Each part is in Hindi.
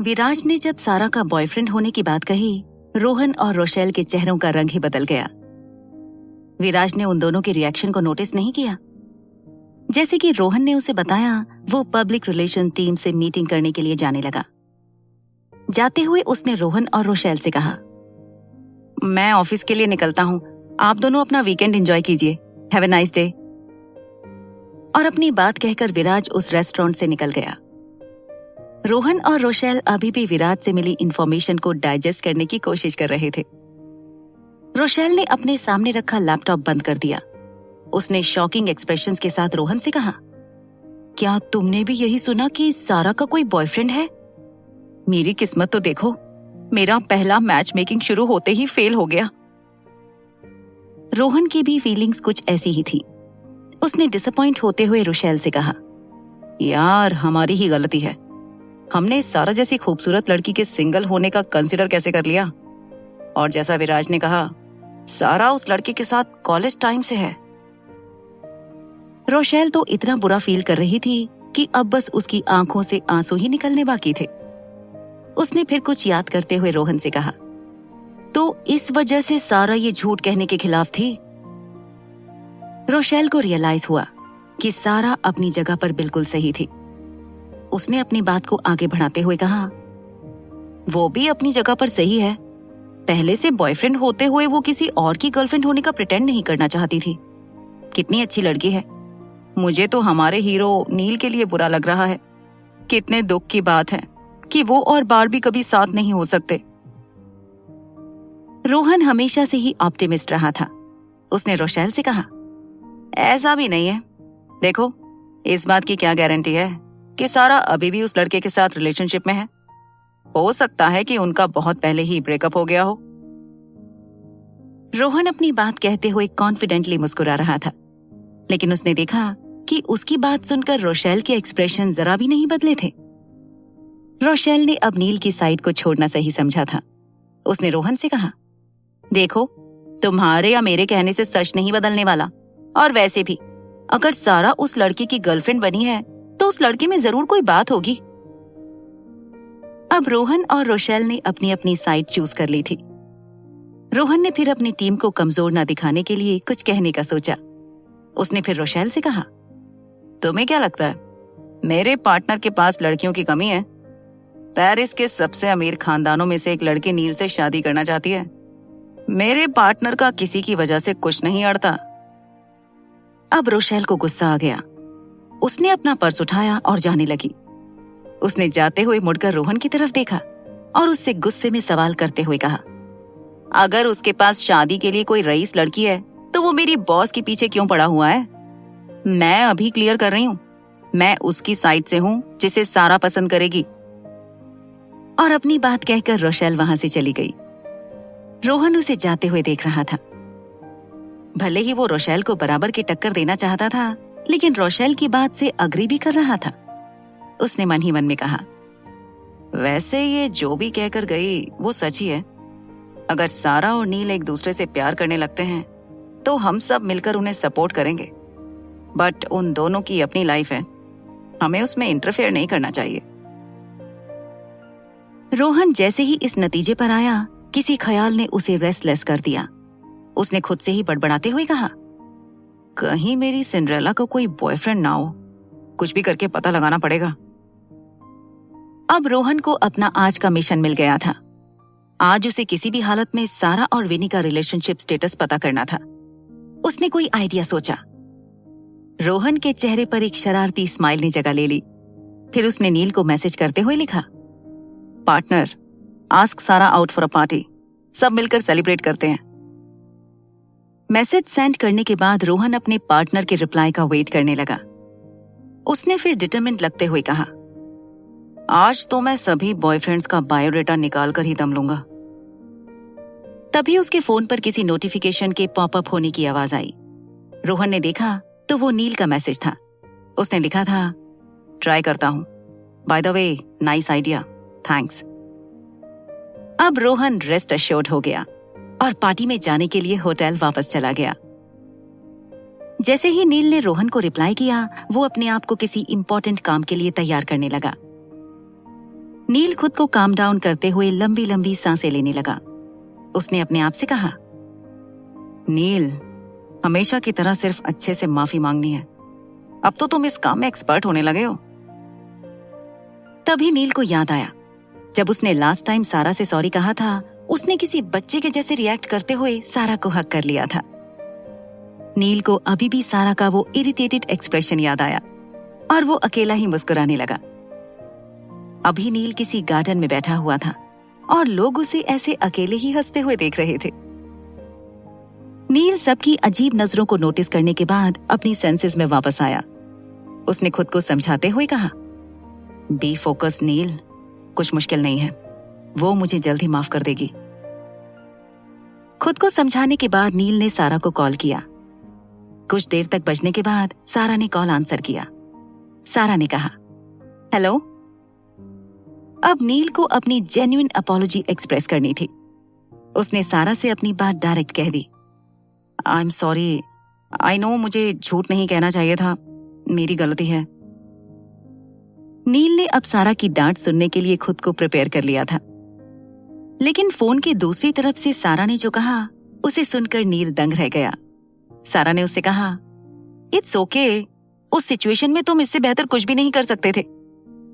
विराज ने जब सारा का बॉयफ्रेंड होने की बात कही, रोहन और रोशेल के चेहरों का रंग ही बदल गया। विराज ने उन दोनों के रिएक्शन को नोटिस नहीं किया। जैसे कि रोहन ने उसे बताया, वो पब्लिक रिलेशन टीम से मीटिंग करने के लिए जाने लगा। जाते हुए उसने रोहन और रोशेल से कहा, मैं ऑफिस के लिए निकलता हूं, आप दोनों अपना वीकेंड एंजॉय कीजिए, हैव ए नाइस डे। और अपनी बात कहकर विराज उस रेस्टोरेंट से निकल गया। रोहन और रोशेल अभी भी विराज से मिली इंफॉर्मेशन को डाइजेस्ट करने की कोशिश कर रहे थे। रोशेल ने अपने सामने रखा लैपटॉप बंद कर दिया। उसने शॉकिंग एक्सप्रेशंस के साथ रोहन से कहा, क्या तुमने भी यही सुना कि सारा का कोई बॉयफ्रेंड है? मेरी किस्मत तो देखो, मेरा पहला मैच मेकिंग शुरू होते ही फेल हो गया। रोहन की भी फीलिंग्स कुछ ऐसी ही थी। उसने डिसअपॉइंट होते हुए रोशेल से कहा, यार हमारी ही गलती है, हमने सारा जैसी खूबसूरत लड़की के सिंगल होने का कंसिडर कैसे कर लिया। और जैसा विराज ने कहा, सारा उस लड़के के साथ कॉलेज टाइम से है। रोशेल तो इतना बुरा फील कर रही थी कि अब बस उसकी आंखों से आंसू ही निकलने बाकी थे। उसने फिर कुछ याद करते हुए रोहन से कहा, तो इस वजह से सारा ये झूठ कहने के खिलाफ थी। रोशेल को रियलाइज हुआ कि सारा अपनी जगह पर बिल्कुल सही थी। उसने अपनी बात को आगे बढ़ाते हुए कहा, वो भी अपनी जगह पर सही है। पहले से बॉयफ्रेंड होते हुए वो किसी और की गर्लफ्रेंड होने का प्रिटेंड नहीं करना चाहती थी। कितनी अच्छी लड़की है। मुझे तो हमारे हीरो नील के लिए बुरा लग रहा है। कितने दुख की बात है कि वो और बारबी कभी साथ नहीं हो सकते। रोहन हमेशा से ही ऑप्टिमिस्ट रहा था। उसने रोशेल से कहा, ऐसा भी नहीं है। देखो, इस बात की क्या गारंटी है कि सारा अभी भी उस लड़के के साथ रिलेशनशिप में है। हो सकता है कि उनका बहुत पहले ही ब्रेकअप हो गया हो। रोहन अपनी बात कहते हुए कॉन्फिडेंटली मुस्कुरा रहा था, लेकिन उसने देखा कि उसकी बात सुनकर रोशेल के एक्सप्रेशन जरा भी नहीं बदले थे। रोशेल ने अब नील की साइड को छोड़ना सही समझा था। उसने रोहन से कहा, देखो, तुम्हारे या मेरे कहने से सच नहीं बदलने वाला। और वैसे भी अगर सारा उस लड़की की गर्लफ्रेंड बनी है तो उस लड़के में जरूर कोई बात होगी। अब रोहन और रोशेल ने अपनी अपनी साइड चूज कर ली थी। रोहन ने फिर अपनी टीम को कमजोर न दिखाने के लिए कुछ कहने का सोचा। उसने फिर रोशेल से कहा, तुम्हें क्या लगता है, मेरे पार्टनर के पास लड़कियों की कमी है? पेरिस के सबसे अमीर खानदानों में से एक लड़की नील से शादी करना चाहती है। मेरे पार्टनर का किसी की वजह से कुछ नहीं अड़ता। अब रोशेल को गुस्सा आ गया। उसने अपना पर्स उठाया और जाने लगी। उसने जाते हुए मुड़कर रोहन की तरफ देखा और उससे गुस्से में सवाल करते हुए कहा, अगर उसके पास शादी के लिए कोई रईस लड़की है तो वो मेरी बॉस के पीछे क्यों पड़ा हुआ है? मैं अभी क्लियर कर रही हूँ, मैं उसकी साइड से हूँ जिसे सारा पसंद करेगी। और अपनी बात कहकर रोशेल वहां से चली गई। रोहन उसे जाते हुए देख रहा था। भले ही वो रोशेल को बराबर की टक्कर देना चाहता था, लेकिन रोशेल की बात से अग्री भी कर रहा था। उसने मन ही मन में कहा, वैसे ये जो भी कहकर गई वो सच ही है। अगर सारा और नील एक दूसरे से प्यार करने लगते हैं तो हम सब मिलकर उन्हें सपोर्ट करेंगे, बट उन दोनों की अपनी लाइफ है, हमें उसमें इंटरफेयर नहीं करना चाहिए। रोहन जैसे ही इस नतीजे पर आया, किसी ख्याल ने उसे रेस्टलेस कर दिया। उसने खुद से ही बड़बड़ाते हुए कहा, कहीं मेरी सिंड्रेला को कोई बॉयफ्रेंड ना हो, कुछ भी करके पता लगाना पड़ेगा। अब रोहन को अपना आज का मिशन मिल गया था। आज उसे किसी भी हालत में सारा और विनी का रिलेशनशिप स्टेटस पता करना था। उसने कोई आइडिया सोचा। रोहन के चेहरे पर एक शरारती स्माइल ने जगह ले ली। फिर उसने नील को मैसेज करते हुए लिखा, पार्टनर, आस्क सारा आउट फॉर अ पार्टी, सब मिलकर सेलिब्रेट करते हैं। मैसेज सेंड करने के बाद रोहन अपने पार्टनर के रिप्लाई का वेट करने लगा। उसने फिर डिटरमिन्ड लगते हुए कहा, आज तो मैं सभी बॉयफ्रेंड्स का बायोडाटा निकाल कर ही दम लूंगा। तभी उसके फोन पर किसी नोटिफिकेशन के पॉपअप होने की आवाज आई। रोहन ने देखा तो वो नील का मैसेज था। उसने लिखा था, ट्राई करता हूं, by the way nice idea, thanks. अब रोहन रेस्ट अश्योर्ड हो गया और पार्टी में जाने के लिए होटल वापस चला गया। जैसे ही नील ने रोहन को रिप्लाई किया, वो अपने आप को किसी इंपॉर्टेंट काम के लिए तैयार करने लगा। नील खुद को काम डाउन करते हुए लंबी लंबी सांसें लेने लगा। उसने अपने आप से कहा, नील, हमेशा की तरह सिर्फ अच्छे से माफी मांगनी है। अब तो तुम इस काम में एक्सपर्ट होने लगे हो। तभी नील को याद आया, जब उसने लास्ट टाइम सारा से सॉरी कहा था, उसने किसी बच्चे के जैसे रिएक्ट करते हुए सारा को हक कर लिया था। नील को अभी भी सारा का वो इरिटेटेड एक्सप्रेशन याद आया और वो अकेला ही मुस्कुराने लगा। अभी नील किसी गार्डन में बैठा हुआ था और लोग उसे ऐसे अकेले ही हंसते हुए देख रहे थे। नील सबकी अजीब नजरों को नोटिस करने के बाद अपनी सेंसेस में वापस आया। उसने खुद को समझाते हुए कहा, बी फोकस्ड नील, कुछ मुश्किल नहीं है, वो मुझे जल्द ही माफ कर देगी। खुद को समझाने के बाद नील ने सारा को कॉल किया। कुछ देर तक बजने के बाद सारा ने कॉल आंसर किया। सारा ने कहा, हेलो। अब नील को अपनी जेन्युइन अपॉलॉजी एक्सप्रेस करनी थी। उसने सारा से अपनी बात डायरेक्ट कह दी, I am sorry, I know मुझे झूठ नहीं कहना चाहिए था, मेरी गलती है। नील ने अब सारा की डांट सुनने के लिए खुद को प्रिपेयर कर लिया था, लेकिन फोन के दूसरी तरफ से सारा ने जो कहा उसे सुनकर नील दंग रह गया। सारा ने उससे कहा, इट्स ओके, उस सिचुएशन में तुम इससे बेहतर कुछ भी नहीं कर सकते थे,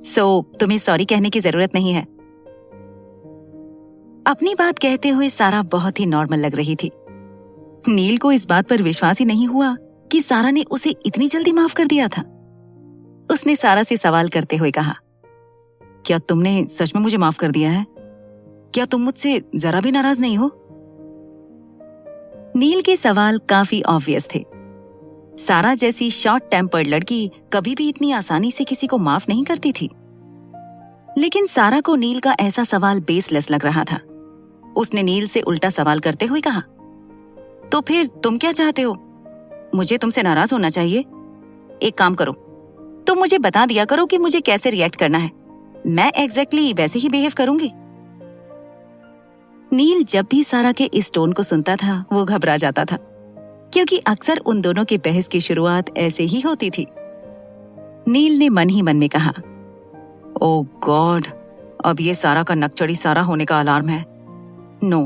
सो तुम्हें सॉरी कहने की जरूरत नहीं है। अपनी बात कहते हुए सारा बहुत ही नॉर्मल लग रही थी। नील को इस बात पर विश्वास ही नहीं हुआ कि सारा ने उसे इतनी जल्दी माफ कर दिया था। उसने सारा से सवाल करते हुए कहा, क्या तुमने सच में मुझे माफ कर दिया है? क्या तुम मुझसे जरा भी नाराज नहीं हो? नील के सवाल काफी ऑब्वियस थे। सारा जैसी शॉर्ट टेम्पर्ड लड़की कभी भी इतनी आसानी से किसी को माफ नहीं करती थी, लेकिन सारा को नील का ऐसा सवाल बेसलेस लग रहा था। उसने नील से उल्टा सवाल करते हुए कहा, तो फिर तुम क्या चाहते हो? मुझे तुमसे नाराज होना चाहिए? एक काम करो, तुम मुझे बता दिया करो कि मुझे कैसे रिएक्ट करना है, मैं एग्जैक्टली वैसे ही बिहेव करूंगी। नील जब भी सारा के इस टोन को सुनता था वो घबरा जाता था, क्योंकि अक्सर उन दोनों की बहस की शुरुआत ऐसे ही होती थी। नील ने मन ही मन में कहा, ओह गॉड, अब ये सारा का नकचड़ी सारा होने का अलार्म है। नो,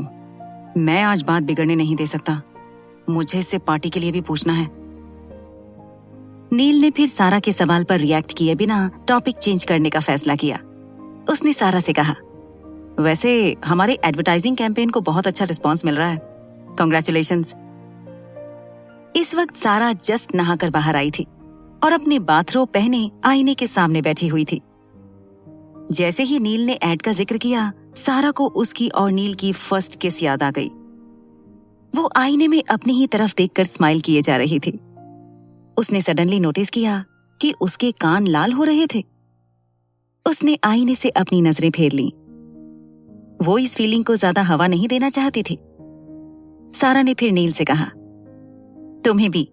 मैं आज बात बिगड़ने नहीं दे सकता, मुझे इससे पार्टी के लिए भी पूछना है। नील ने फिर सारा के सवाल पर रिएक्ट किए बिना टॉपिक चेंज करने का फैसला किया। उसने सारा से कहा, वैसे हमारे एडवर्टाइजिंग कैंपेन को बहुत अच्छा रिस्पांस मिल रहा है, कांग्रेचुलेशंस। इस वक्त सारा जस्ट नहाकर बाहर आई थी और अपने बाथरोब पहने आईने के सामने बैठी हुई थी। जैसे ही नील ने एड का जिक्र किया, सारा को उसकी और नील की फर्स्ट किस याद आ गई। वो आईने में अपनी ही तरफ देखकर स्माइल किए जा रही थी। उसने सडनली नोटिस किया कि उसके कान लाल हो रहे थे। उसने आईने से अपनी नजरें फेर लीं। वो इस फीलिंग को ज्यादा हवा नहीं देना चाहती थी। सारा ने फिर नील से कहा, तुम्हें भी,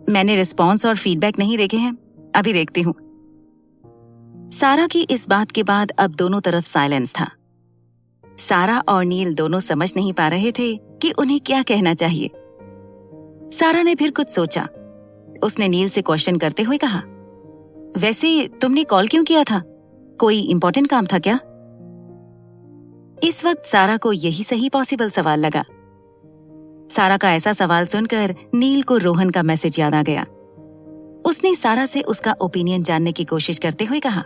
मैंने रिस्पॉन्स और फीडबैक नहीं देखे हैं, अभी देखती हूं। सारा की इस बात के बाद अब दोनों तरफ साइलेंस था। सारा और नील दोनों समझ नहीं पा रहे थे कि उन्हें क्या कहना चाहिए। सारा ने फिर कुछ सोचा। उसने नील से क्वेश्चन करते हुए कहा, वैसे तुमने कॉल क्यों किया था? कोई इंपॉर्टेंट काम था क्या? इस वक्त सारा को यही सही पॉसिबल सवाल लगा। सारा का ऐसा सवाल सुनकर नील को रोहन का मैसेज याद आ गया। उसने सारा से उसका ओपिनियन जानने की कोशिश करते हुए कहा,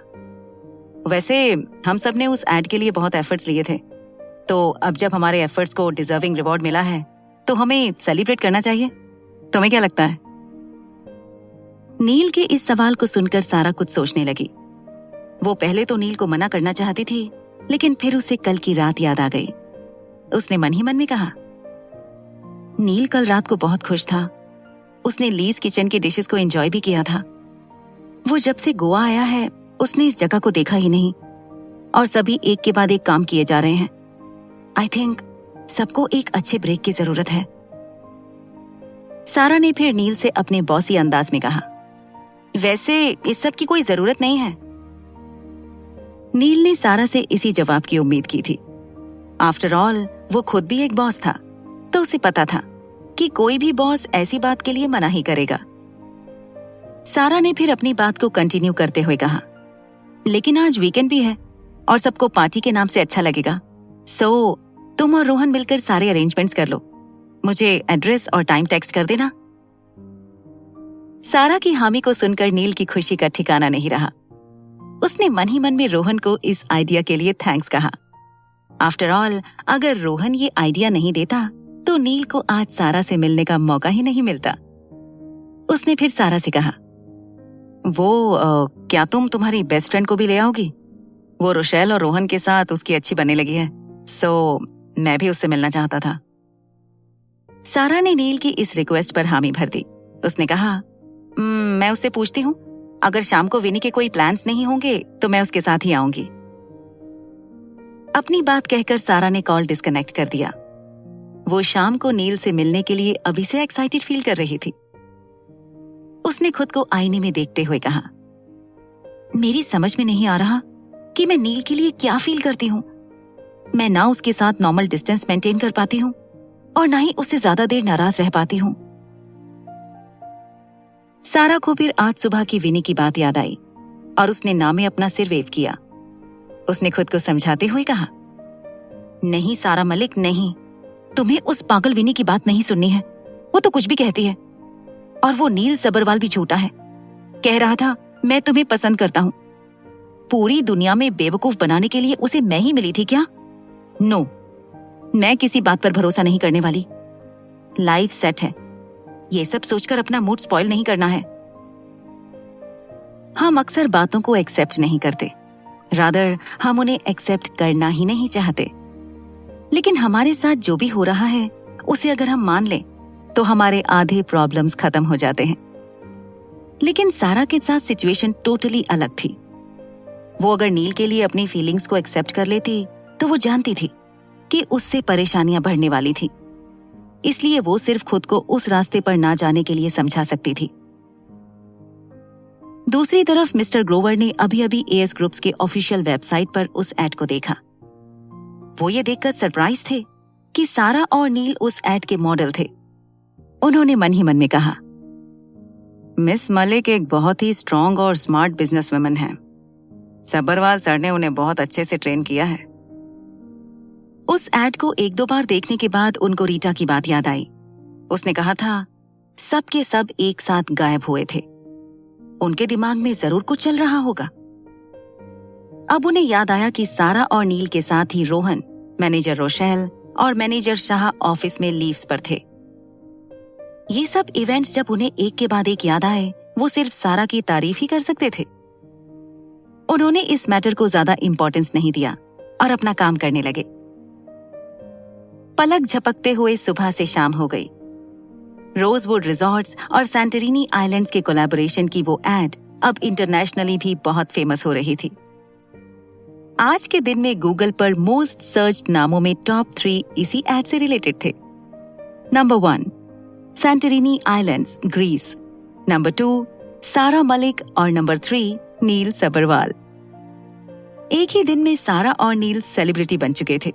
वैसे हम सब ने उस एड के लिए बहुत एफर्ट्स लिए थे, तो अब जब हमारे एफर्ट्स को डिजर्विंग रिवॉर्ड मिला है तो हमें सेलिब्रेट करना चाहिए। तुम्हें क्या लगता है? नील के इस सवाल को सुनकर सारा कुछ सोचने लगी। वो पहले तो नील को मना करना चाहती थी, लेकिन फिर उसे कल की रात याद आ गई। उसने मन ही मन में कहा, नील कल रात को बहुत खुश था। उसने लीज किचन के डिशेस को एंजॉय भी किया था। वो जब से गोवा आया है उसने इस जगह को देखा ही नहीं, और सभी एक के बाद एक काम किए जा रहे हैं। आई थिंक सबको एक अच्छे ब्रेक की जरूरत है। सारा ने फिर नील से अपने बॉसी अंदाज में कहा, वैसे इस सब की कोई जरूरत नहीं है। नील ने सारा से इसी जवाब की उम्मीद की थी। आफ्टर ऑल वो खुद भी एक बॉस था, तो उसे पता था कि कोई भी बॉस ऐसी बात के लिए मना ही करेगा। सारा ने फिर अपनी बात को कंटिन्यू करते हुए कहा, लेकिन आज वीकेंड भी है, और सबको पार्टी के नाम से अच्छा लगेगा। सो तुम और रोहन मिलकर सारे अरेंजमेंट्स कर लो। मुझे एड्रेस और टाइम टेक्स्ट कर देना। सारा की हामी को सुनकर नील की खुशी का ठिकाना नहीं रहा। उसने मन ही मन में रोहन को इस आइडिया के लिए थैंक्स कहा। आफ्टर ऑल, अगर रोहन ये आइडिया नहीं देता तो नील को आज सारा से मिलने का मौका ही नहीं मिलता। उसने फिर सारा से कहा, क्या तुम तुम्हारी बेस्ट फ्रेंड को भी ले आओगी? वो रोशेल और रोहन के साथ उसकी अच्छी बनने लगी है, सो मैं भी उससे मिलना चाहता था। सारा ने नील की इस रिक्वेस्ट पर हामी भर दी। उसने कहा, मैं उससे पूछती हूँ, अगर शाम को विनी के कोई प्लान्स नहीं होंगे तो मैं उसके साथ ही आऊंगी। अपनी बात कहकर सारा ने कॉल डिस्कनेक्ट कर दिया। वो शाम को नील से मिलने के लिए अभी से एक्साइटेड फील कर रही थी। उसने खुद को आईने में देखते हुए कहा, मेरी समझ में नहीं आ रहा कि मैं नील के लिए क्या फील करती हूँ। मैं ना उसके साथ नॉर्मल डिस्टेंस मेंटेन कर पाती हूँ और ना ही उससे ज्यादा देर नाराज रह पाती हूँ। सारा को फिर आज सुबह की विनी की बात याद आई और उसने ना में अपना सिर वेव किया। उसने खुद को समझाते हुए कहा, नहीं सारा मलिक, नहीं, तुम्हें उस पागल विनी की बात नहीं सुननी है। वो तो कुछ भी कहती है। और वो नील सबरवाल भी झूठा है। कह रहा था मैं तुम्हें पसंद करता हूँ। पूरी दुनिया में बेवकूफ बनाने के लिए उसे मैं ही मिली थी क्या? नो, मैं किसी बात पर भरोसा नहीं करने वाली। लाइफ सेट है। ये सब सोचकर अपना मूड स्पॉइल नहीं करना है। हम अक्सर बातों को एक्सेप्ट नहीं करते, रादर हम उन्हें एक्सेप्ट करना ही नहीं चाहते। लेकिन हमारे साथ जो भी हो रहा है उसे अगर हम मान लें तो हमारे आधे प्रॉब्लम्स खत्म हो जाते हैं। लेकिन सारा के साथ सिचुएशन टोटली अलग थी। वो अगर नील के लिए अपनी फीलिंग्स को एक्सेप्ट कर लेती तो वो जानती थी कि उससे परेशानियां बढ़ने वाली थी। इसलिए वो सिर्फ खुद को उस रास्ते पर ना जाने के लिए समझा सकती थी। दूसरी तरफ मिस्टर ग्रोवर ने अभी अभी एएस ग्रुप्स के ऑफिशियल वेबसाइट पर उस एड को देखा। वो ये देखकर सरप्राइज थे कि सारा और नील उस एड के मॉडल थे। उन्होंने मन ही मन में कहा, मिस मलिक एक बहुत ही स्ट्रॉन्ग और स्मार्ट बिजनेसवुमन है। सबरवाल सर ने उन्हें बहुत अच्छे से ट्रेन किया है। उस एड को एक दो बार देखने के बाद उनको रीटा की बात याद आई। उसने कहा था सब के सब एक साथ गायब हुए थे। उनके दिमाग में जरूर कुछ चल रहा होगा। अब उन्हें याद आया कि सारा और नील के साथ ही रोहन, मैनेजर रोशेल और मैनेजर शाह ऑफिस में लीव्स पर थे। ये सब इवेंट्स जब उन्हें एक के बाद एक याद आए, वो सिर्फ सारा की तारीफ ही कर सकते थे। उन्होंने इस मैटर को ज्यादा इंपॉर्टेंस नहीं दिया और अपना काम करने लगे। पलक झपकते हुए सुबह से शाम हो गई। रोजवुड रिजॉर्ट्स और सैंटोरिनी आइलैंड्स के कोलैबोरेशन की वो एड अब इंटरनेशनली भी बहुत फेमस हो रही थी। आज के दिन में गूगल पर मोस्ट सर्च्ड नामों में टॉप 3 इसी एड से रिलेटेड थे। Number 1, Santorini islands, Greece. Number 2, Sara Malik और नंबर 3, नील सबरवाल। एक ही दिन में सारा और नील सेलिब्रिटी बन चुके थे।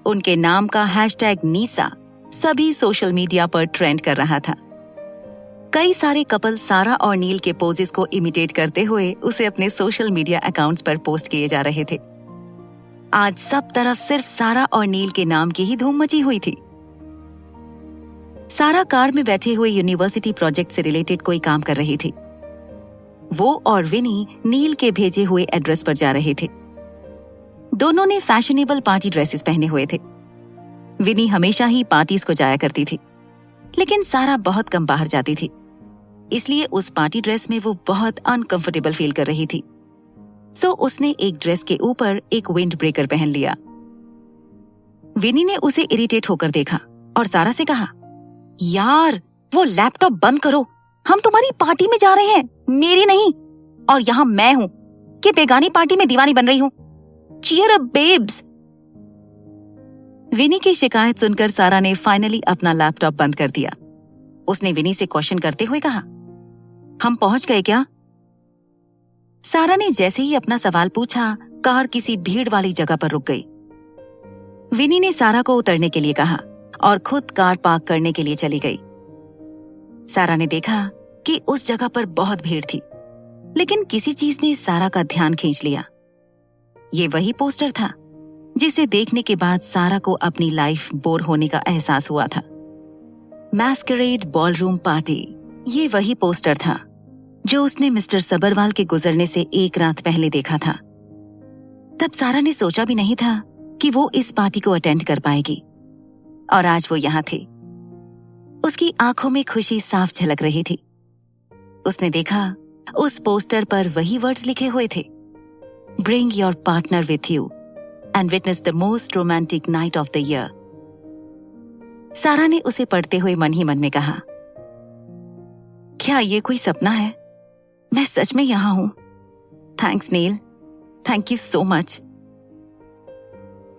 उनके नाम का हैशटैग नीसा सभी सोशल मीडिया पर ट्रेंड कर रहा था। कई सारे कपल सारा और नील के पोजेस को इमिटेट करते हुए उसे अपने सोशल मीडिया अकाउंट्स पर पोस्ट किए जा रहे थे। आज सब तरफ सिर्फ सारा और नील के नाम की ही धूम मची हुई थी। सारा कार में बैठे हुए यूनिवर्सिटी प्रोजेक्ट से रिलेटेड कोई काम कर रही थी। वो और विनी नील के भेजे हुए एड्रेस पर जा रहे थे। दोनों ने फैशनेबल पार्टी ड्रेसेस पहने हुए थे। विनी हमेशा ही पार्टीज को जाया करती थी, लेकिन सारा बहुत कम बाहर जाती थी। इसलिए उस पार्टी ड्रेस में वो बहुत अनकंफर्टेबल फील कर रही थी। सो उसने एक ड्रेस के ऊपर एक विंड ब्रेकर पहन लिया। विनी ने उसे इरिटेट होकर देखा और सारा से कहा, यार वो लैपटॉप बंद करो, हम तुम्हारी पार्टी में जा रहे हैं, मेरी नहीं। और यहाँ मैं हूँ कि बेगानी पार्टी में दीवानी बन रही हूँ। Cheer up babes. विनी की शिकायत सुनकर सारा ने फाइनली अपना लैपटॉप बंद कर दिया। उसने विनी से क्वेश्चन करते हुए कहा, हम पहुंच गए क्या? सारा ने जैसे ही अपना सवाल पूछा, कार किसी भीड़ वाली जगह पर रुक गई। विनी ने सारा को उतरने के लिए कहा और खुद कार पार्क करने के लिए चली गई। सारा ने देखा कि उस जगह पर बहुत भीड़ थी, लेकिन किसी चीज ने सारा का ध्यान खींच लिया। ये वही पोस्टर था जिसे देखने के बाद सारा को अपनी लाइफ बोर होने का एहसास हुआ था। मैस्करेड बॉलरूम पार्टी, ये वही पोस्टर था जो उसने मिस्टर सबरवाल के गुजरने से एक रात पहले देखा था। तब सारा ने सोचा भी नहीं था कि वो इस पार्टी को अटेंड कर पाएगी, और आज वो यहाँ थी। उसकी आंखों में खुशी साफ झलक रही थी। उसने देखा उस पोस्टर पर वही वर्ड्स लिखे हुए थे, bring your partner with you and witness the most romantic night of the year. सारा ने उसे पढ़ते हुए मन ही मन में कहा, क्या ये कोई सपना है? मैं सच में यहां हूं। Thanks Neil, thank you so much.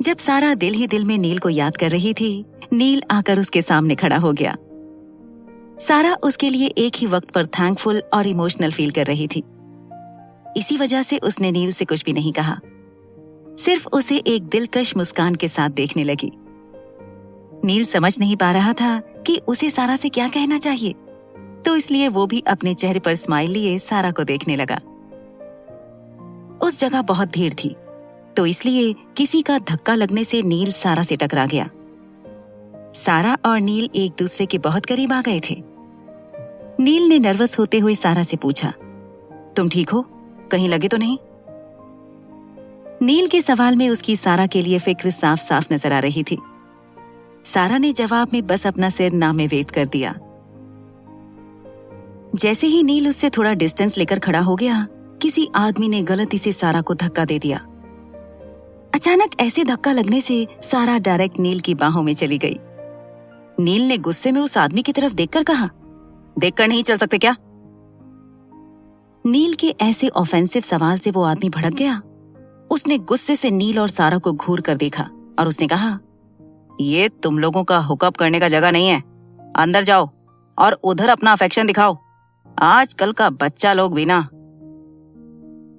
जब सारा दिल ही दिल में नील को याद कर रही थी, नील आकर उसके सामने खड़ा हो गया। सारा उसके लिए एक ही वक्त पर थैंकफुल और इमोशनल फील कर रही थी। इसी वजह से उसने नील से कुछ भी नहीं कहा, सिर्फ उसे एक दिलकश मुस्कान के साथ देखने लगी। नील समझ नहीं पा रहा था कि उसे सारा से क्या कहना चाहिए, तो इसलिए वो भी अपने चेहरे पर स्माइल लिए सारा को देखने लगा। उस जगह बहुत भीड़ थी, तो इसलिए किसी का धक्का लगने से नील सारा से टकरा गया। सारा और नील एक दूसरे के बहुत करीब आ गए थे। नील ने नर्वस होते हुए सारा से पूछा, तुम ठीक हो? कहीं लगे तो नहीं? नील के सवाल में उसकी सारा के लिए फिक्र साफ साफ नजर आ रही थी। सारा ने जवाब में बस अपना सिर ना में वेव कर दिया। जैसे ही नील उससे थोड़ा डिस्टेंस लेकर खड़ा हो गया, किसी आदमी ने गलती से सारा को धक्का दे दिया। अचानक ऐसे धक्का लगने से सारा डायरेक्ट नील की बाहों में चली गई। नील ने गुस्से में उस आदमी की तरफ देखकर कहा, देखकर नहीं चल सकते क्या? नील के ऐसे ऑफेंसिव सवाल से वो आदमी भड़क गया। उसने गुस्से से नील और सारा को घूर कर देखा और उसने कहा, ये तुम लोगों का हुकअप करने का जगह नहीं है। अंदर जाओ और उधर अपना अफेक्शन दिखाओ। आजकल का बच्चा लोग भी ना।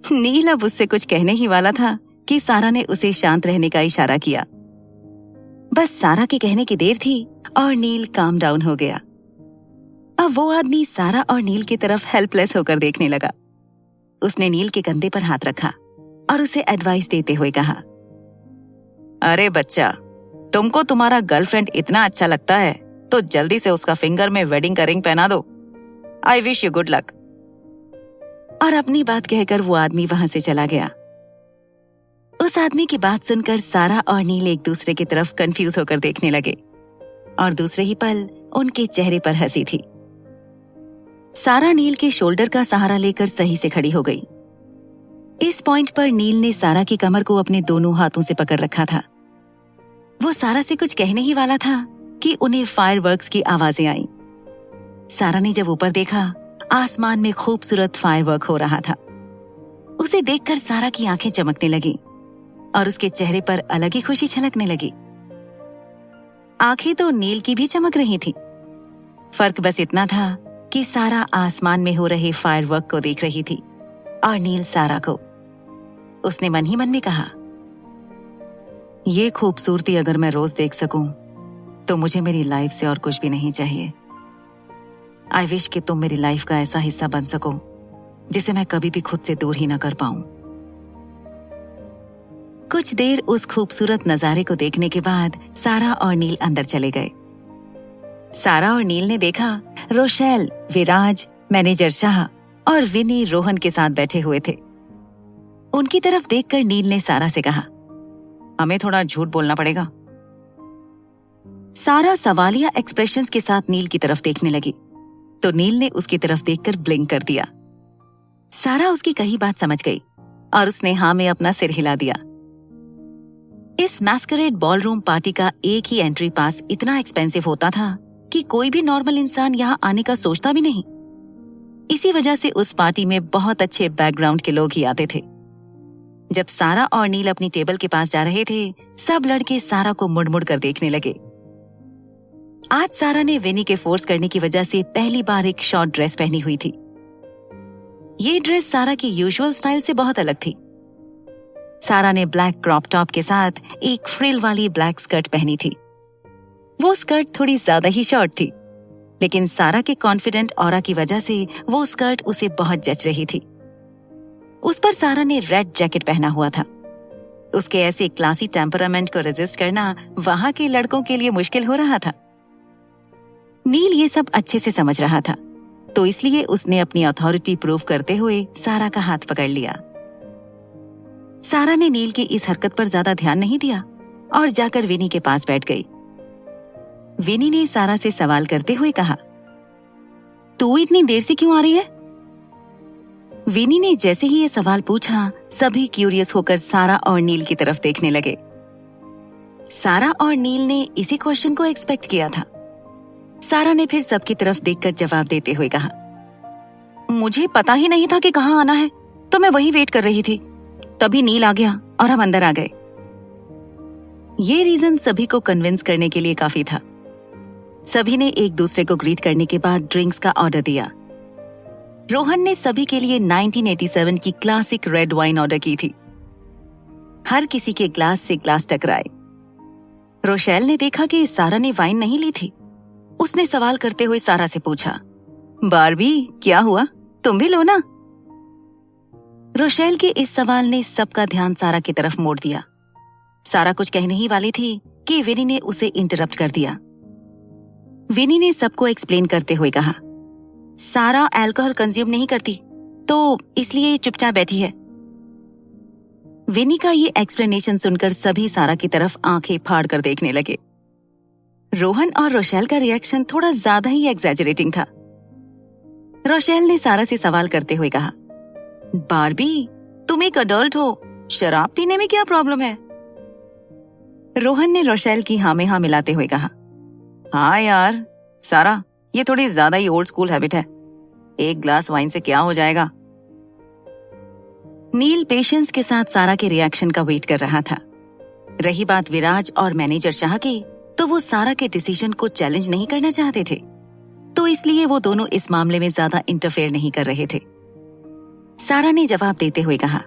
नील अब उससे कुछ कहने ही वाला था कि सारा ने उसे शांत रहने का इशारा किया। बस सारा के कहने की देर थी और नील काम डाउन हो गया। अब वो आदमी सारा और नील की तरफ हेल्पलेस होकर देखने लगा। उसने नील के कंधे पर हाथ रखा और उसे एडवाइस देते हुए कहा, अरे बच्चा, तुमको तुम्हारा गर्लफ्रेंड इतना अच्छा लगता है तो जल्दी से उसका फिंगर में वेडिंग का रिंग पहना दो। I wish you good luck. और अपनी बात कहकर वो आदमी वहां से चला गया। उस आदमी की बात सुनकर सारा और नील एक दूसरे की तरफ कंफ्यूज होकर देखने लगे और दूसरे ही पल उनके चेहरे पर हंसी थी। सारा नील के शोल्डर का सहारा लेकर सही से खड़ी हो गई। इस पॉइंट पर नील ने सारा की कमर को अपने दोनों हाथों से पकड़ रखा था। वो सारा से कुछ कहने ही वाला था कि उन्हें फायरवर्क्स की आवाजें आईं। सारा ने जब ऊपर देखा, आसमान में खूबसूरत फायरवर्क हो रहा था। उसे देखकर सारा की आंखें चमकने लगी और उसके चेहरे पर अलग ही खुशी छलकने लगी। आंखें तो नील की भी चमक रही थी। फर्क बस इतना था कि सारा आसमान में हो रहे फायरवर्क को देख रही थी और नील सारा को। उसने मन ही मन में कहा, ये खूबसूरती अगर मैं रोज देख सकूं तो मुझे मेरी लाइफ से और कुछ भी नहीं चाहिए। आई विश कि तुम मेरी लाइफ का ऐसा हिस्सा बन सको जिसे मैं कभी भी खुद से दूर ही ना कर पाऊं। कुछ देर उस खूबसूरत नजारे को देखने के बाद सारा और नील अंदर चले गए। सारा और नील ने देखा रोशेल, विराज, मैनेजर शाह और विनी रोहन के साथ बैठे हुए थे। उनकी तरफ देखकर नील ने सारा से कहा, हमें थोड़ा झूठ बोलना पड़ेगा। सारा सवालिया एक्सप्रेशंस के साथ नील की तरफ देखने लगी, तो नील ने उसकी तरफ देखकर ब्लिंक कर दिया। सारा उसकी कही बात समझ गई और उसने हाँ में अपना सिर हिला दिया। इस मैस्करेड बॉलरूम पार्टी का एक ही एंट्री पास इतना एक्सपेंसिव होता था कि कोई भी नॉर्मल इंसान यहाँ आने का सोचता भी नहीं। इसी वजह से उस पार्टी में बहुत अच्छे बैकग्राउंड के लोग ही आते थे। जब सारा और नील अपनी टेबल के पास जा रहे थे, सब लड़के सारा को मुड़ मुड़ कर देखने लगे। आज सारा ने विनी के फोर्स करने की वजह से पहली बार एक शॉर्ट ड्रेस पहनी हुई थी। ये ड्रेस सारा की यूजुअल स्टाइल से बहुत अलग थी। सारा ने ब्लैक क्रॉप टॉप के साथ एक फ्रिल वाली ब्लैक स्कर्ट पहनी थी। वो स्कर्ट थोड़ी ज्यादा ही शॉर्ट थी, लेकिन सारा के कॉन्फिडेंट ऑरा की वजह से वो स्कर्ट उसे बहुत जच रही थी। उस पर सारा ने रेड जैकेट पहना हुआ था। उसके ऐसे क्लासी टेम्परामेंट को रेजिस्ट करना वहां के लड़कों के लिए मुश्किल हो रहा था। नील ये सब अच्छे से समझ रहा था, तो इसलिए उसने अपनी अथॉरिटी प्रूव करते हुए सारा का हाथ पकड़ लिया। सारा ने नील की इस हरकत पर ज्यादा ध्यान नहीं दिया और जाकर विनी के पास बैठ गई। विनी ने सारा से सवाल करते हुए कहा, तू इतनी देर से क्यों आ रही है? विनी ने जैसे ही ये सवाल पूछा, सभी क्यूरियस होकर सारा और नील की तरफ देखने लगे। सारा और नील ने इसी क्वेश्चन को एक्सपेक्ट किया था। सारा ने फिर सबकी तरफ देखकर जवाब देते हुए कहा, मुझे पता ही नहीं था कि कहाँ आना है, तो मैं वही वेट कर रही थी। तभी नील आ गया और हम अंदर आ गए। ये रीजन सभी को कन्विंस करने के लिए काफी था। सभी ने एक दूसरे को ग्रीट करने के बाद ड्रिंक्स का ऑर्डर दिया। रोहन ने सभी के लिए 1987 की क्लासिक रेड वाइन ऑर्डर की थी। हर किसी के ग्लास से ग्लास टकराए। रोशेल ने देखा कि सारा ने वाइन नहीं ली थी। उसने सवाल करते हुए सारा से पूछा, बारबी क्या हुआ, तुम भी लो ना? रोशेल के इस सवाल ने सबका ध्यान सारा की तरफ मोड़ दिया। सारा कुछ कहने ही वाली थी कि विनी ने उसे इंटरप्ट कर दिया। विनी ने सबको एक्सप्लेन करते हुए कहा, सारा अल्कोहल कंज्यूम नहीं करती, तो इसलिए चुपचाप बैठी है। विनी का ये एक्सप्लेनेशन सुनकर सभी सारा की तरफ आंखें फाड़ कर देखने लगे। रोहन और रोशेल का रिएक्शन थोड़ा ज्यादा ही एग्जैजरेटिंग था। रोशेल ने सारा से सवाल करते हुए कहा, बारबी तुम एक अडल्ट हो, शराब पीने में क्या प्रॉब्लम है? रोहन ने रोशेल की हाँ में हाँ मिलाते हुए कहा, हाँ यार सारा, ये थोड़ी ज्यादा ही ओल्ड स्कूल हैबिट है। एक ग्लास वाइन से क्या हो जाएगा? नील पेशेंस के साथ सारा के रिएक्शन का वेट कर रहा था। रही बात विराज और मैनेजर शाह की, तो वो सारा के डिसीजन को चैलेंज नहीं करना चाहते थे, तो इसलिए वो दोनों इस मामले में ज्यादा इंटरफेयर नहीं कर रहे थे। सारा ने जवाब देते हुए कहा,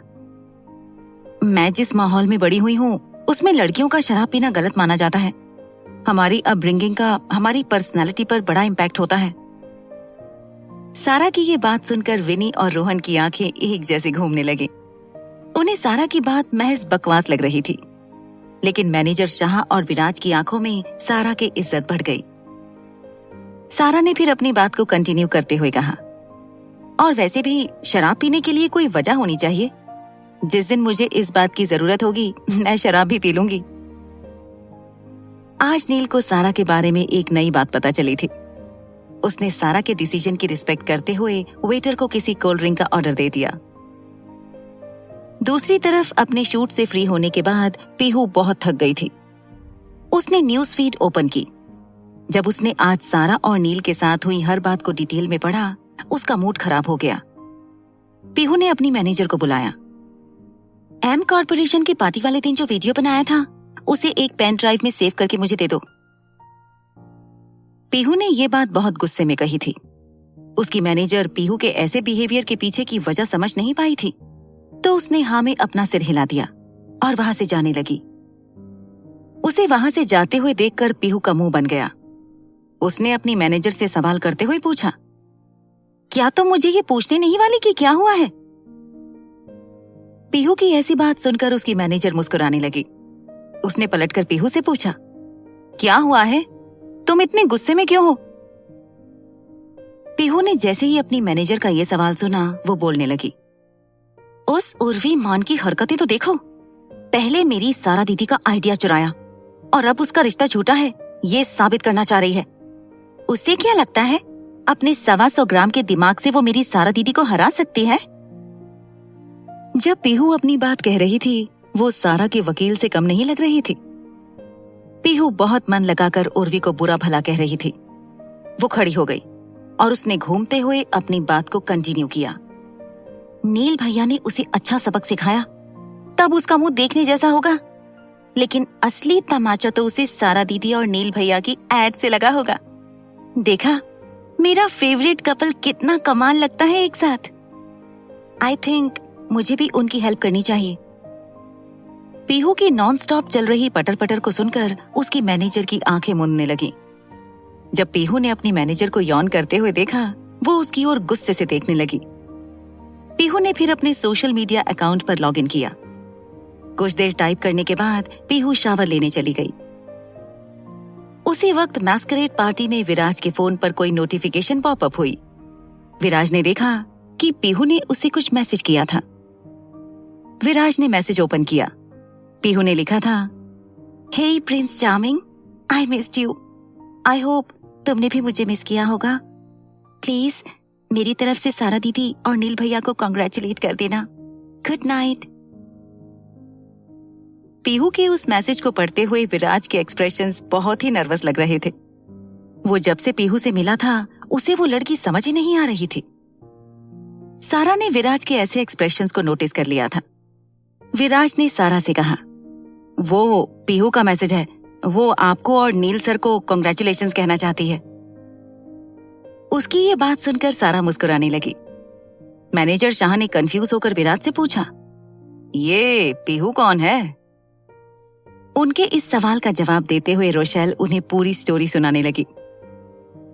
मैं जिस माहौल में बड़ी हुई हूँ उसमें लड़कियों का शराब पीना गलत माना जाता है। हमारी अपब्रिंगिंग का हमारी पर्सनालिटी पर बड़ा इम्पैक्ट होता है। सारा की ये बात सुनकर विनी और रोहन की आंखें एक जैसे घूमने लगी। उन्हें सारा की बात महज बकवास लग रही थी, लेकिन मैनेजर शाह और विराज की आंखों में सारा की इज्जत बढ़ गई। सारा ने फिर अपनी बात को कंटिन्यू करते हुए कहा, और वैसे भी शराब पीने के लिए कोई वजह होनी चाहिए। जिस दिन मुझे इस बात की जरूरत होगी मैं शराब भी पी लूंगी। आज नील को सारा के बारे में एक नई बात पता चली थी। उसने सारा के डिसीजन की रिस्पेक्ट करते हुए वेटर को किसी कोल्ड ड्रिंक का ऑर्डर दे दिया। दूसरी तरफ अपने शूट से फ्री होने के बाद पीहू बहुत थक गई थी। उसने न्यूज फीड ओपन की। जब उसने आज सारा और नील के साथ हुई हर बात को डिटेल में पढ़ा, उसका मूड खराब हो गया। पीहू ने अपनी मैनेजर को बुलाया। एम कॉर्पोरेशन की पार्टी वाले दिन जो वीडियो बनाया था, उसे एक पेन ड्राइव में सेव करके मुझे दे दो। पीहू ने ये बात बहुत गुस्से में कही थी। उसकी मैनेजर पीहू के ऐसे बिहेवियर के पीछे की वजह समझ नहीं पाई थी, तो उसने हाँ में अपना सिर हिला दिया और वहां से जाने लगी। उसे वहां से जाते हुए देखकर पीहू का मुंह बन गया। उसने अपनी मैनेजर से सवाल करते हुए पूछा, क्या तुम मुझे ये पूछने नहीं वाली कि क्या हुआ है? पीहू की ऐसी बात सुनकर उसकी मैनेजर मुस्कुराने लगी। उसने पलटकर पीहू से पूछा, क्या हुआ है, तुम इतने गुस्से में क्यों हो? पीहू ने जैसे ही अपनी मैनेजर का ये सवाल सुना, वो बोलने लगी, उस उर्वी मान की हरकतें तो देखो। पहले मेरी सारा दीदी का आइडिया चुराया और अब उसका रिश्ता छूटा है, ये साबित करना चाह रही है। उससे क्या लगता है अपने 125 ग्राम के दिमाग से वो मेरी सारा दीदी को हरा सकती है? जब पीहू अपनी बात कह रही थी, वो सारा के वकील से कम नहीं लग रही थी। पीहू बहुत मन लगाकर उर्वी को बुरा भला कह रही थी। वो खड़ी हो गई और उसने घूमते हुए अपनी बात को कंटिन्यू किया। नील भैया ने उसे अच्छा सबक सिखाया, तब उसका मुंह देखने जैसा होगा, लेकिन असली तमाचा तो उसे सारा दीदी और नील भैया की एड से लगा होगा। देखा, मेरा फेवरेट कपल कितना कमाल लगता है एक साथ। आई थिंक मुझे भी उनकी हेल्प करनी चाहिए। पीहू की नॉन स्टॉप चल रही पटर पटर को सुनकर उसकी मैनेजर की आंखें मूंदने लगी। जब पीहू ने अपनी मैनेजर को यौन करते हुए देखा, वो उसकी ओर गुस्से से देखने लगी। पीहू ने फिर अपने सोशल मीडिया अकाउंट पर लॉगिन किया। कुछ देर टाइप करने के बाद पीहू शावर लेने चली गई। उसी वक्त मैस्करेड पार्टी में विराज के फोन पर कोई नोटिफिकेशन पॉपअप हुई। विराज ने देखा कि पीहू ने उसे कुछ मैसेज किया था। विराज ने मैसेज ओपन किया। पीहू ने लिखा था, hey prince charming, I missed you. I hope तुमने भी मुझे मिस किया होगा। प्लीज मेरी तरफ से सारा दीदी और नील भैया को कांग्रेचुलेट कर देना। Good night. पीहू के उस मैसेज को पढ़ते हुए विराज के एक्सप्रेशंस बहुत ही नर्वस लग रहे थे। वो जब से पीहू से मिला था उसे वो लड़की समझ ही नहीं आ रही थी। सारा ने विराज के ऐसे एक्सप्रेशंस को नोटिस कर लिया था। विराज ने सारा से कहा, वो पीहू का मैसेज है, वो आपको और नील सर को कांग्रेचुलेशंस कहना चाहती है। उसकी ये बात सुनकर सारा मुस्कुराने लगी। मैनेजर शाह ने कंफ्यूज होकर विराज से पूछा, ये पीहू कौन है? उनके इस सवाल का जवाब देते हुए रोशेल उन्हें पूरी स्टोरी सुनाने लगी।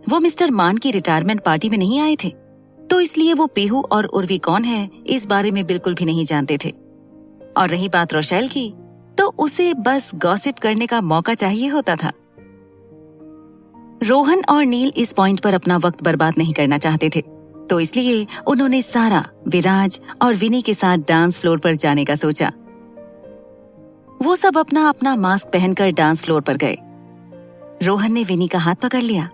वो मिस्टर मान की रिटायरमेंट पार्टी में नहीं आए थे, तो इसलिए वो पीहू और उर्वी कौन है इस बारे में बिल्कुल भी नहीं जानते थे। और रही बात रोशेल की, तो उसे बस गॉसिप करने का मौका चाहिए होता था। रोहन और नील इस पॉइंट पर अपना वक्त बर्बाद नहीं करना चाहते थे, तो इसलिए उन्होंने सारा, विराज और विनी के साथ डांस फ्लोर पर जाने का सोचा। वो सब अपना अपना मास्क पहनकर डांस फ्लोर पर गए। रोहन ने विनी का हाथ पकड़ लिया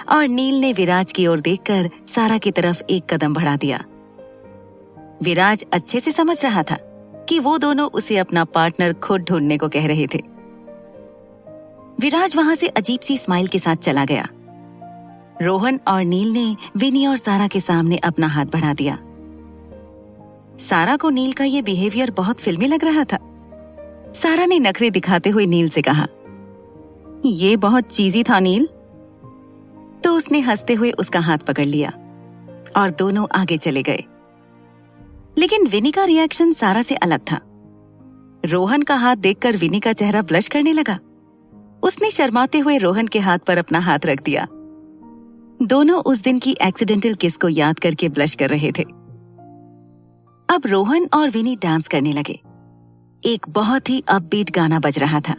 और नील ने विराज की ओर देखकर सारा की तरफ एक कदम बढ़ा दिया। विराज अच्छे से समझ रहा था कि वो दोनों उसे अपना पार्टनर खुद ढूंढने को कह रहे थे। विराज वहां से अजीब सी स्माइल के साथ चला गया। रोहन और नील ने विनी और सारा के सामने अपना हाथ बढ़ा दिया। सारा को नील का ये बिहेवियर बहुत फिल्मी लग रहा था। सारा ने नखरे दिखाते हुए नील से कहा, ये बहुत चीजी था नील। तो उसने हंसते हुए उसका हाथ पकड़ लिया और दोनों आगे चले गए। लेकिन विनी का रिएक्शन सारा से अलग था। रोहन का हाथ देखकर विनी का चेहरा ब्लश करने लगा। उसने शर्माते हुए रोहन के हाथ पर अपना हाथ रख दिया। दोनों उस दिन की एक्सीडेंटल किस को याद करके ब्लश कर रहे थे। अब रोहन और विनी डांस करने लगे। एक बहुत ही अपबीट गाना बज रहा था।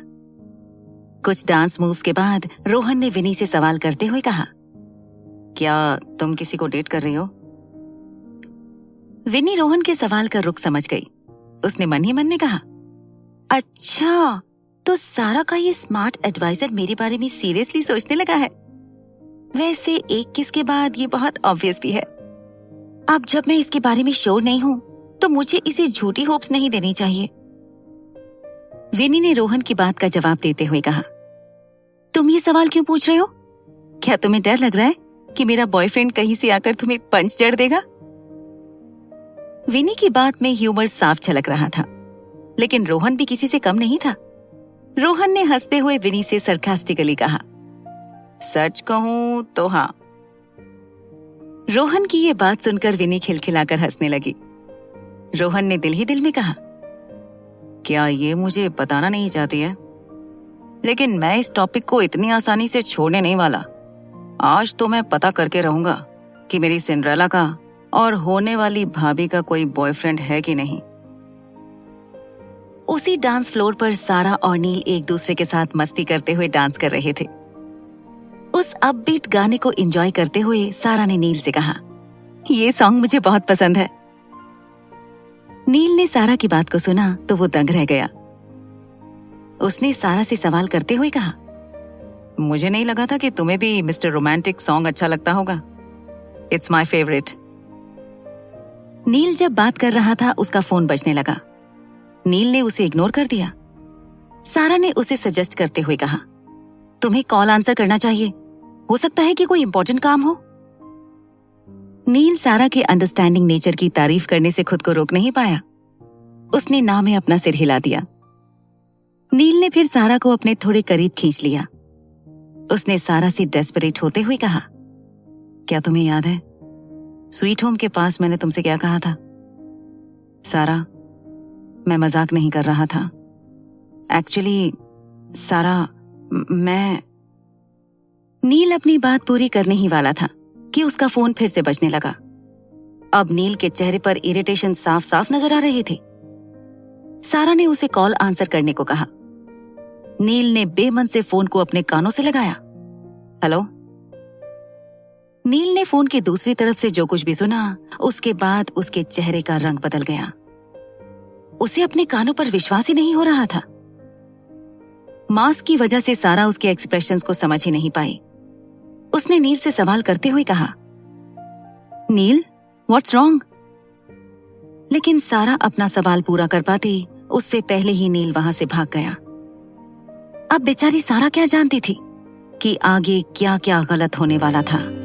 कुछ डांस मूव्स के बाद रोहन ने विनी से सवाल करते हुए कहा, क्या तुम किसी को डेट कर रही हो? विनी रोहन के सवाल का रुख समझ गई। उसने मन ही मन में कहा, अच्छा, तो सारा का ये स्मार्ट एडवाइजर मेरे बारे में सीरियसली सोचने लगा है। वैसे एक किस के बाद ये बहुत ऑब्वियस भी है। अब जब मैं इसके बारे में श्योर नहीं हूं, तो मुझे इसे झूठी होप्स नहीं देनी चाहिए। विनी ने रोहन की बात का जवाब देते हुए कहा, तुम ये सवाल क्यों पूछ रहे हो? क्या तुम्हें डर लग रहा है कि मेरा बॉयफ्रेंड कहीं से आकर तुम्हें पंच जड़ देगा? विनी की बात में ह्यूमर साफ झलक रहा था, लेकिन रोहन भी किसी से कम नहीं था। रोहन ने हंसते हुए विनी से सरकास्टिकली कहा, सच कहूं तो हाँ। रोहन की ये बात सुनकर विनी खिलखिलाकर हंसने लगी। रोहन ने दिल ही दिल में कहा, क्या ये मुझे बताना नहीं चाहती है? लेकिन मैं इस टॉपिक को इतनी आसानी से छोड़ने नहीं वाला। आज तो मैं पता करके रहूंगा कि मेरी सिंड्रेला का और होने वाली भाभी का कोई बॉयफ्रेंड है कि नहीं। उसी डांस फ्लोर पर सारा और नील एक दूसरे के साथ मस्ती करते हुए डांस कर रहे थे। उस अपबीट गाने को एंजॉय करते हुए सारा ने नील से कहा, ये सॉन्ग मुझे बहुत पसंद है। नील ने सारा की बात को सुना तो वो दंग रह गया। उसने सारा से सवाल करते हुए कहा, मुझे नहीं लगा था कि तुम्हें भी मिस्टर रोमांटिक सॉन्ग अच्छा लगता होगा। It's my favourite. नील जब बात कर रहा था उसका फोन बजने लगा। नील ने उसे इग्नोर कर दिया। सारा ने उसे सजेस्ट करते हुए कहा, तुम्हें कॉल आंसर करना चाहिए, हो सकता है कि कोई इंपॉर्टेंट काम हो। नील सारा के अंडरस्टैंडिंग नेचर की तारीफ करने से खुद को रोक नहीं पाया। उसने ना में अपना सिर हिला दिया। नील ने फिर सारा को अपने थोड़े करीब खींच लिया। उसने सारा से डेस्परेट होते हुए कहा, क्या तुम्हें याद है स्वीट होम के पास मैंने तुमसे क्या कहा था? सारा, मैं मजाक नहीं कर रहा था। एक्चुअली सारा, मैं। नील अपनी बात पूरी करने ही वाला था कि उसका फोन फिर से बजने लगा। अब नील के चेहरे पर इरिटेशन साफ साफ नजर आ रहे थे। सारा ने उसे कॉल आंसर करने को कहा। नील ने बेमन से फोन को अपने कानों से लगाया। हेलो। नील ने फोन की दूसरी तरफ से जो कुछ भी सुना, उसके बाद उसके चेहरे का रंग बदल गया। उसे अपने कानों पर विश्वास ही नहीं हो रहा था। मास्क की वजह से सारा उसके एक्सप्रेशंस को समझ ही नहीं पाई। उसने नील से सवाल करते हुए कहा, नील, व्हाट्स रॉन्ग? लेकिन सारा अपना सवाल पूरा कर पाती उससे पहले ही नील वहां से भाग गया। अब बेचारी सारा क्या जानती थी कि आगे क्या क्या गलत होने वाला था।